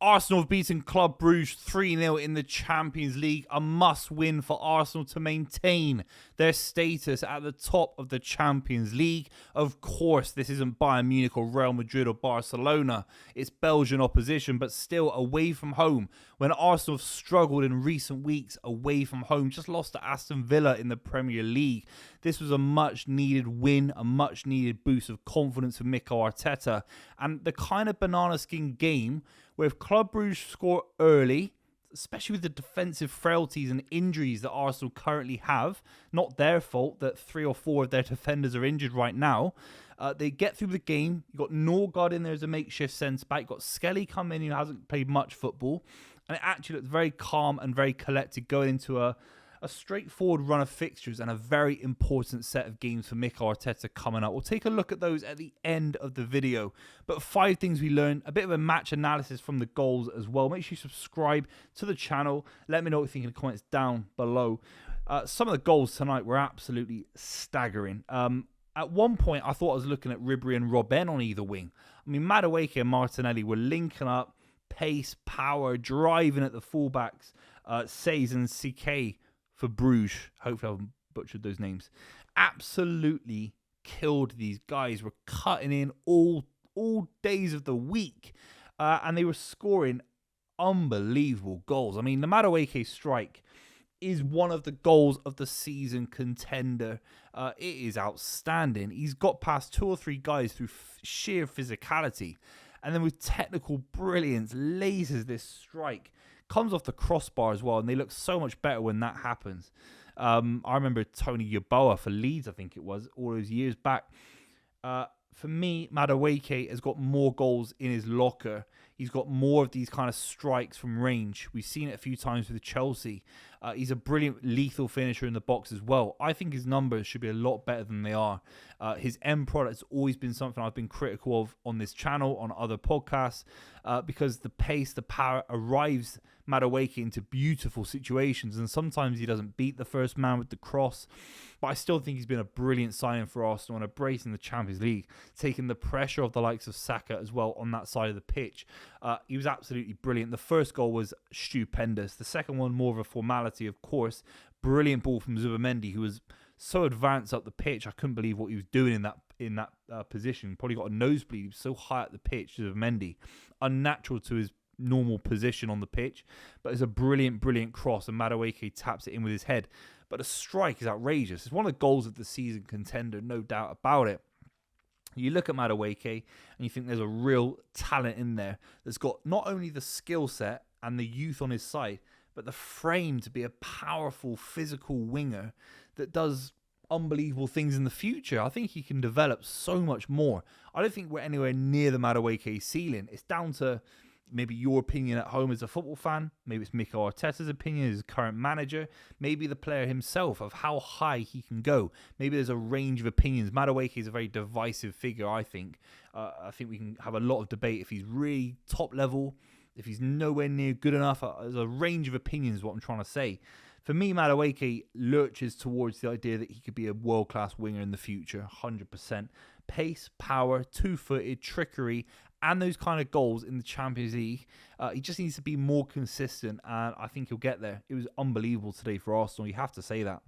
Arsenal have beaten Club Brugge 3-0 in the Champions League. A must-win for Arsenal to maintain their status at the top of the Champions League. Of course, this isn't Bayern Munich or Real Madrid or Barcelona. It's Belgian opposition, but still away from home. When Arsenal have struggled in recent weeks away from home, just lost to Aston Villa in the Premier League. This was a much-needed win, a much-needed boost of confidence for Mikel Arteta. And the kind of banana skin game where if Club Brugge score early, especially with the defensive frailties and injuries that Arsenal currently have, not their fault that 3 or 4 of their defenders are injured right now, they get through the game. You've got Norgard in there as a makeshift centre-back. You've got Skelly coming in who hasn't played much football. And it actually looks very calm and very collected going into a straightforward run of fixtures and a very important set of games for Mikel Arteta coming up. We'll take a look at those at the end of the video. But 5 things we learned, a bit of a match analysis from the goals as well. Make sure you subscribe to the channel. Let me know what you think in the comments down below. Some of the goals tonight were absolutely staggering. At one point, I thought I was looking at Ribery and Robben on either wing. I mean, Madueke and Martinelli were linking up, pace, power, driving at the fullbacks. Says and CK for Bruges, hopefully I've butchered those names, absolutely killed these guys. Were cutting in all days of the week, and they were scoring unbelievable goals. I mean, the Madueke strike is one of the goals of the season contender. It is outstanding. He's got past 2 or 3 guys through sheer physicality, and then with technical brilliance, lasers this strike. Comes off the crossbar as well, and they look so much better when that happens. I remember Tony Yeboah for Leeds, I think it was, all those years back. For me, Madueke has got more goals in his locker. He's got more of these kind of strikes from range. We've seen it a few times with Chelsea. He's a brilliant lethal finisher in the box as well. I think his numbers should be a lot better than they are. His end product has always been something I've been critical of on this channel, on other podcasts, because the pace, the power arrives Madueke into beautiful situations, and sometimes he doesn't beat the first man with the cross. But I still think he's been a brilliant signing for Arsenal and a brace in the Champions League, taking the pressure of the likes of Saka as well on that side of the pitch. He was absolutely brilliant. The first goal was stupendous. The second one, more of a formality, of course. Brilliant ball from Zubimendi, who was so advanced up the pitch. I couldn't believe what he was doing in that position. Probably got a nosebleed. He was so high at the pitch, Zubimendi. Unnatural to his normal position on the pitch, but it's a brilliant cross, and Madueke taps it in with his head. But the strike is outrageous. It's one of the goals of the season contender, no doubt about it. You look at Madueke and you think there's a real talent in there that's got not only the skill set and the youth on his side, but the frame to be a powerful physical winger that does unbelievable things in the future. I think he can develop so much more. I don't think we're anywhere near the Madueke ceiling. It's down to maybe your opinion at home as a football fan. Maybe it's Mikel Arteta's opinion as current manager. Maybe the player himself of how high he can go. Maybe there's a range of opinions. Madueke is a very divisive figure, I think. I think we can have a lot of debate if he's really top level, if he's nowhere near good enough. There's a range of opinions is what I'm trying to say. For me, Madueke lurches towards the idea that he could be a world-class winger in the future, 100%. Pace, power, two-footed, trickery, and those kind of goals in the Champions League. He just needs to be more consistent, and I think he'll get there. It was unbelievable today for Arsenal. You have to say that.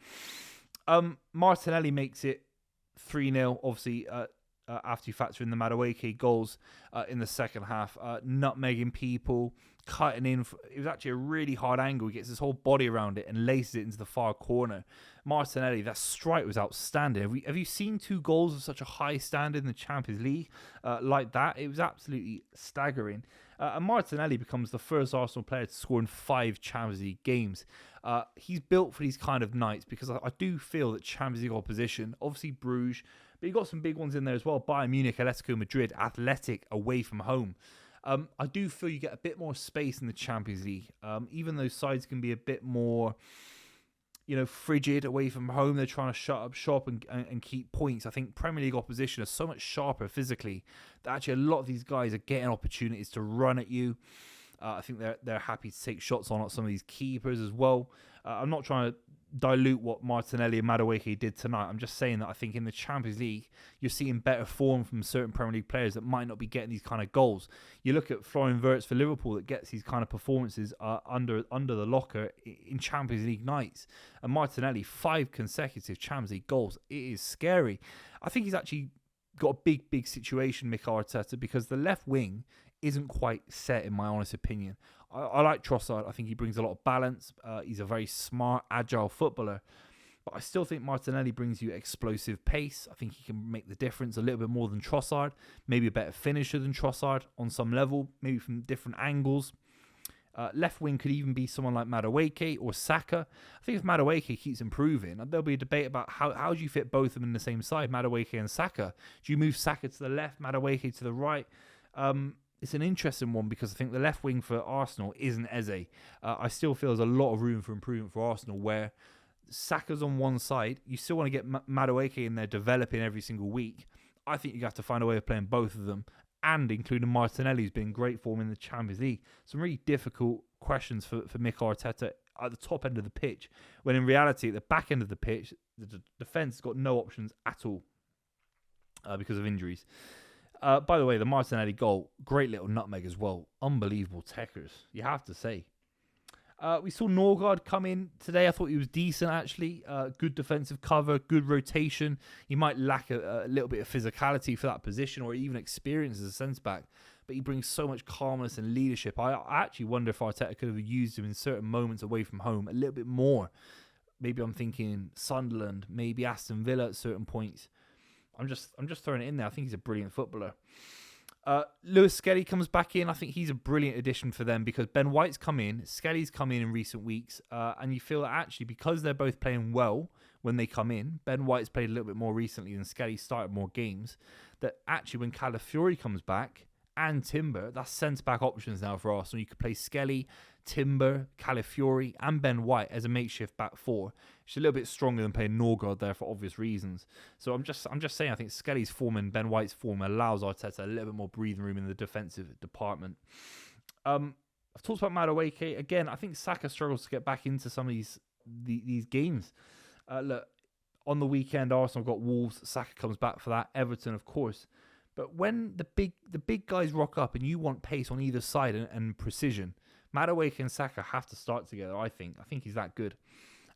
Martinelli makes it 3-0, obviously, after you factor in the Madueke goals in the second half. Nutmegging people, cutting in. It was actually a really hard angle. He gets his whole body around it and laces it into the far corner. Martinelli, that strike was outstanding. Have you seen 2 goals of such a high standard in the Champions League like that? It was absolutely staggering. And Martinelli becomes the first Arsenal player to score in 5 Champions League games. He's built for these kind of nights because I do feel that Champions League opposition, obviously Bruges, but you got some big ones in there as well. Bayern Munich, Atletico Madrid, Athletic away from home. I do feel you get a bit more space in the Champions League. Even though sides can be a bit more, frigid away from home. They're trying to shut up shop and keep points. I think Premier League opposition are so much sharper physically that actually a lot of these guys are getting opportunities to run at you. I think they're happy to take shots on some of these keepers as well. I'm not trying to dilute what Martinelli and Madueke did tonight. I'm just saying that I think in the Champions League, you're seeing better form from certain Premier League players that might not be getting these kind of goals. You look at Florian Wirtz for Liverpool that gets these kind of performances under the locker in Champions League nights. And Martinelli, 5 consecutive Champions League goals. It is scary. I think he's actually got a big situation, Mikel Arteta, because the left wing isn't quite set, in my honest opinion. I like Trossard. I think he brings a lot of balance. He's a very smart, agile footballer. But I still think Martinelli brings you explosive pace. I think he can make the difference a little bit more than Trossard. Maybe a better finisher than Trossard on some level, maybe from different angles. Left wing could even be someone like Madueke or Saka. I think if Madueke keeps improving, there'll be a debate about how do you fit both of them in the same side, Madueke and Saka. Do you move Saka to the left, Madueke to the right? It's an interesting one because I think the left wing for Arsenal isn't Eze. I still feel there's a lot of room for improvement for Arsenal where Saka's on one side. You still want to get Madueke in there developing every single week. I think you have to find a way of playing both of them, and including Martinelli, who's been great form in the Champions League. Some really difficult questions for Mikel Arteta at the top end of the pitch, when in reality, at the back end of the pitch, the defence has got no options at all because of injuries. By the way, the Martinelli goal, great little nutmeg as well. Unbelievable techers, you have to say. We saw Norgard come in today. I thought he was decent, actually. Good defensive cover, good rotation. He might lack a little bit of physicality for that position or even experience as a centre-back, but he brings so much calmness and leadership. I actually wonder if Arteta could have used him in certain moments away from home a little bit more. Maybe I'm thinking Sunderland, maybe Aston Villa at certain points. I'm just throwing it in there. I think he's a brilliant footballer. Lewis Skelly comes back in. I think he's a brilliant addition for them because Ben White's come in, Skelly's come in recent weeks, and you feel that actually because they're both playing well when they come in, Ben White's played a little bit more recently than Skelly, started more games, that actually when Calafiori comes back and Timber, that's centre-back options now for Arsenal. You could play Skelly, Timber, Calafiori and Ben White as a makeshift back four. It's a little bit stronger than playing Norgard there for obvious reasons. So I'm just saying I think Skelly's form and Ben White's form allows Arteta a little bit more breathing room in the defensive department. I've talked about Madueke. Again, I think Saka struggles to get back into some of these games. Look, on the weekend, Arsenal got Wolves. Saka comes back for that. Everton, of course. But when the big guys rock up and you want pace on either side and precision, Madueke and Saka have to start together, I think. I think he's that good.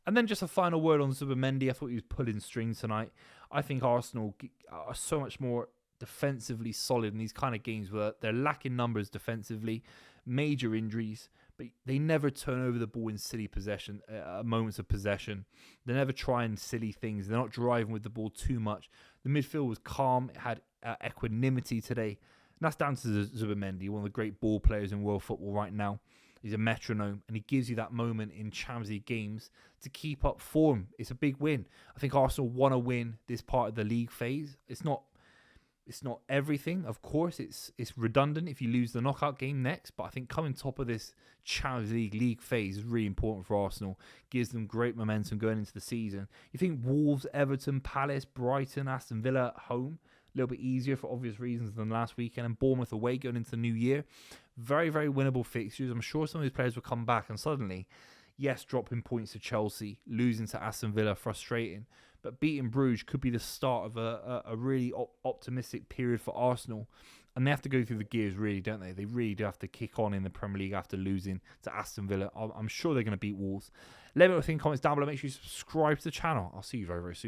And then just a final word on Zubimendi. I thought he was pulling strings tonight. I think Arsenal are so much more defensively solid in these kind of games where they're lacking numbers defensively, major injuries, but they never turn over the ball in silly possession, moments of possession. They never trying silly things. They're not driving with the ball too much. The midfield was calm. It had equanimity today. And that's down to Zubimendi, one of the great ball players in world football right now. He's a metronome, and he gives you that moment in Champions League games to keep up form. It's a big win. I think Arsenal want to win this part of the league phase. It's not everything, of course. It's redundant if you lose the knockout game next, but I think coming top of this Champions League phase is really important for Arsenal. Gives them great momentum going into the season. You think Wolves, Everton, Palace, Brighton, Aston Villa at home, a little bit easier for obvious reasons than last weekend, and Bournemouth away going into the new year. Very, very winnable fixtures. I'm sure some of these players will come back and suddenly, yes, dropping points to Chelsea, losing to Aston Villa, frustrating, but beating Brugge could be the start of a really optimistic period for Arsenal. And they have to go through the gears, really, don't they? They really do have to kick on in the Premier League after losing to Aston Villa. I'm sure they're going to beat Wolves. Let me know what you think in the comments down below. Make sure you subscribe to the channel. I'll see you very, very soon.